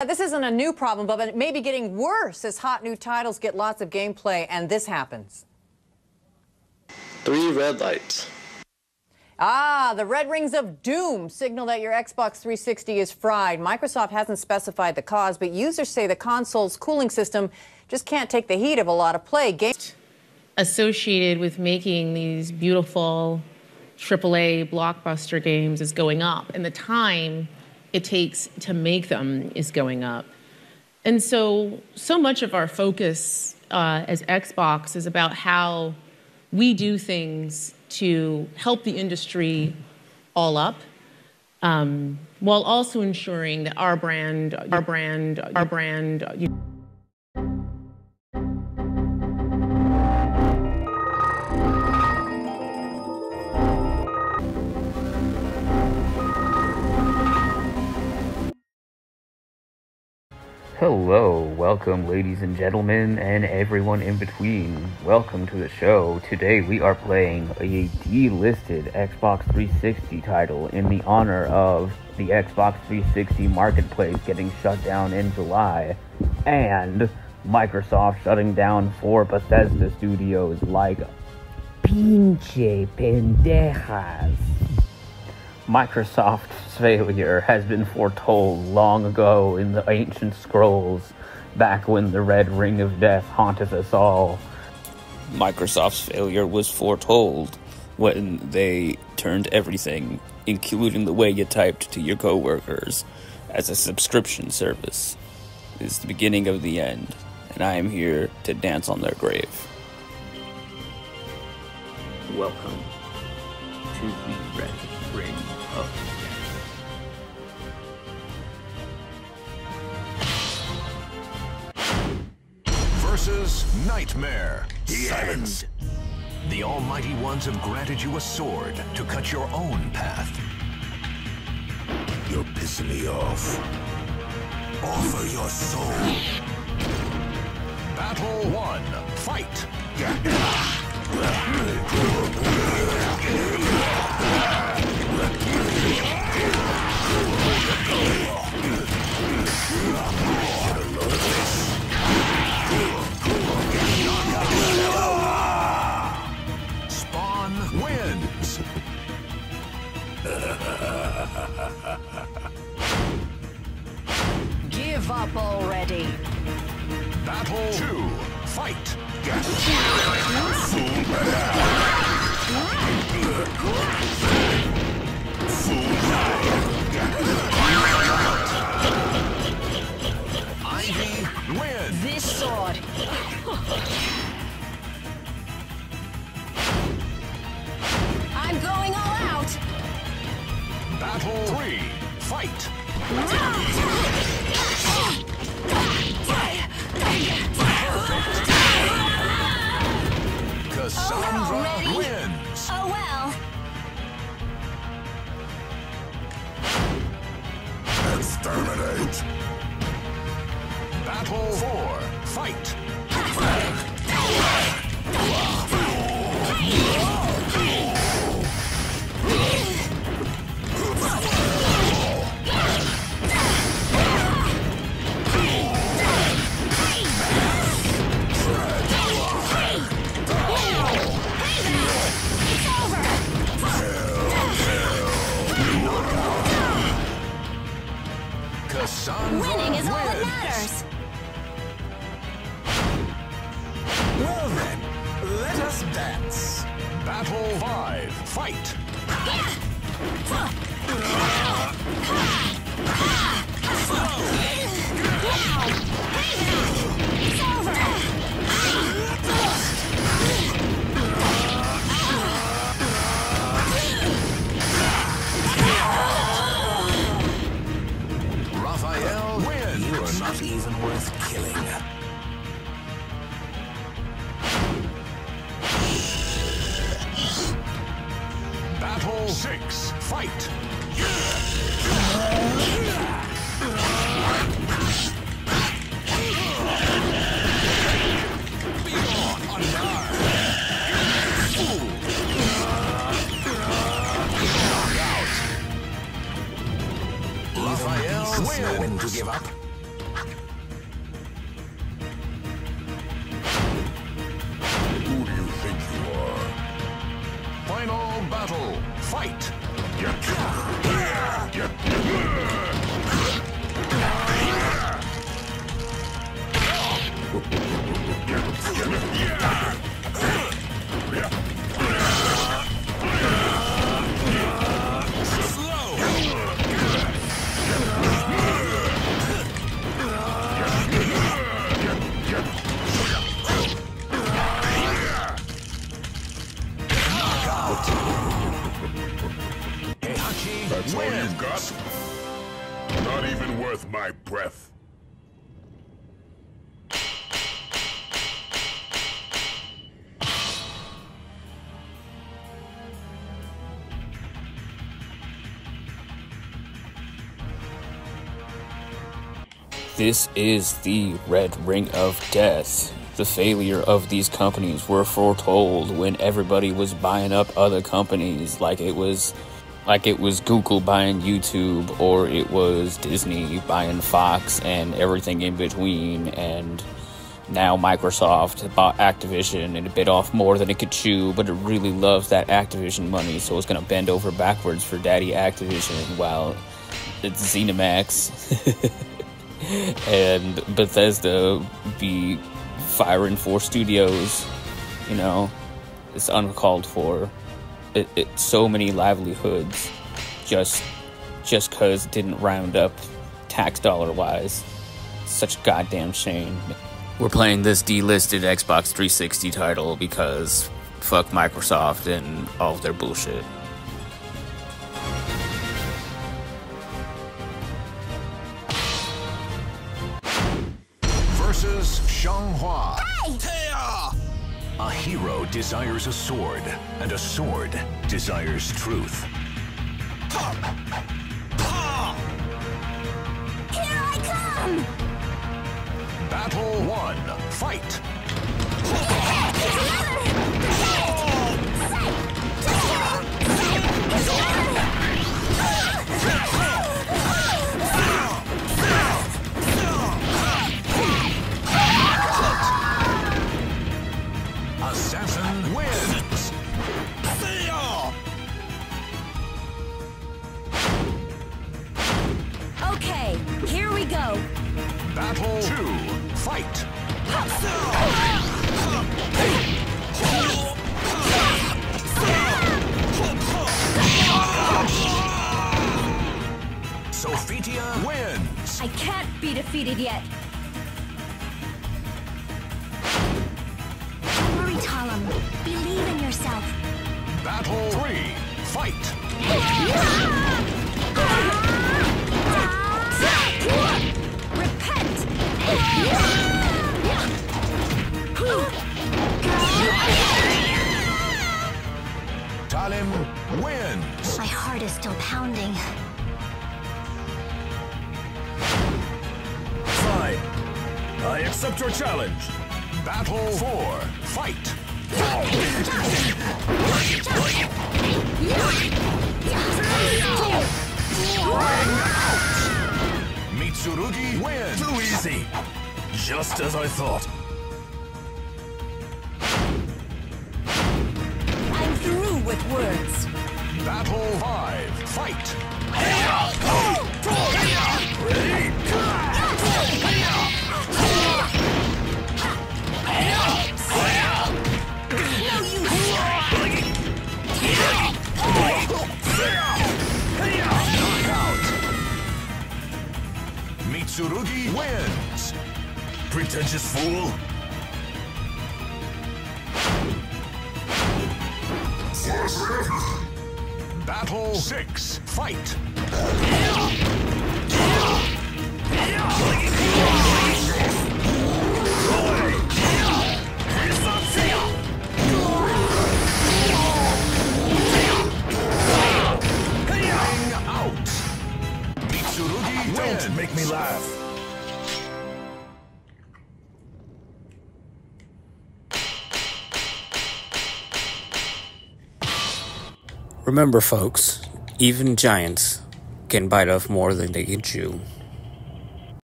This isn't a new problem, but it may be getting worse as hot new titles get lots of gameplay, and this happens. 3 red lights. The red rings of doom signal that your Xbox 360 is fried. Microsoft hasn't specified the cause, but users say the console's cooling system just can't take the heat of a lot of play. Associated with making these beautiful AAA blockbuster games is going up, and the time it takes to make them is going up. And so much of our focus as Xbox is about how we do things to help the industry all up, while also ensuring that our brand. Hello, welcome ladies and gentlemen, and everyone in between. Welcome to the show. Today we are playing a delisted Xbox 360 title in the honor of the Xbox 360 marketplace getting shut down in July, and Microsoft shutting down 4 Bethesda studios like pinche pendejas. Microsoft's failure has been foretold long ago in the ancient scrolls, back when the Red Ring of Death haunted us all. Microsoft's failure was foretold when they turned everything, including the way you typed to your coworkers, as a subscription service. It is the beginning of the end, and I am here to dance on their grave. Welcome to the Red Ring of Versus Nightmare. Silence. The Almighty Ones have granted you a sword to cut your own path. You're pissing me off. Offer your soul. Battle 1. Fight. Spawn wins. Give up already. Battle 2. Fight. Ivy wins. This sword. I'm going all out. Battle 3. Fight. Cassandra wins. Oh well. Exterminate. Battle 4. Fight. Cassandra Winning is all that wins. matters. Well then, let us dance. Battle 5. Fight. It's over. Raphael wins. You are not even worth killing. Battle 6. Fight. Raphael wins. Know when to give up. Final battle. Fight. That's all you've got? Not even worth my breath. This is the Red Ring of Death. The failure of these companies were foretold when everybody was buying up other companies, like it was Google buying YouTube, or it was Disney buying Fox and everything in between. And now Microsoft bought Activision and it bit off more than it could chew, but it really loves that Activision money, so it's gonna bend over backwards for Daddy Activision while it's ZeniMax and Bethesda be firing 4 studios. You know, it's uncalled for. It's so many livelihoods just cause it didn't round up tax dollar wise. Such a goddamn shame. We're playing this delisted Xbox 360 title because fuck Microsoft and all of their bullshit. Versus Xianghua. A hero desires a sword, and a sword desires truth. Here I come! Battle 1. Fight. Assassin wins. Okay, here we go. Battle 2. Fight. Sophitia wins. I can't be defeated yet. Don't worry, Talam. Believe in yourself. Battle 3. Fight. Repent! Talim wins. My heart is still pounding. Fine. I accept your challenge. Battle 4. Fight. Mitsurugi wins. Too easy. Just as I thought. I'm through with words. Battle 5. Fight. Knockout. Mitsurugi wins. Pretentious fool. Battle 6. Fight. Ring out. Mitsurugi wins. Don't make me laugh. Remember, folks, even giants can bite off more than they can chew.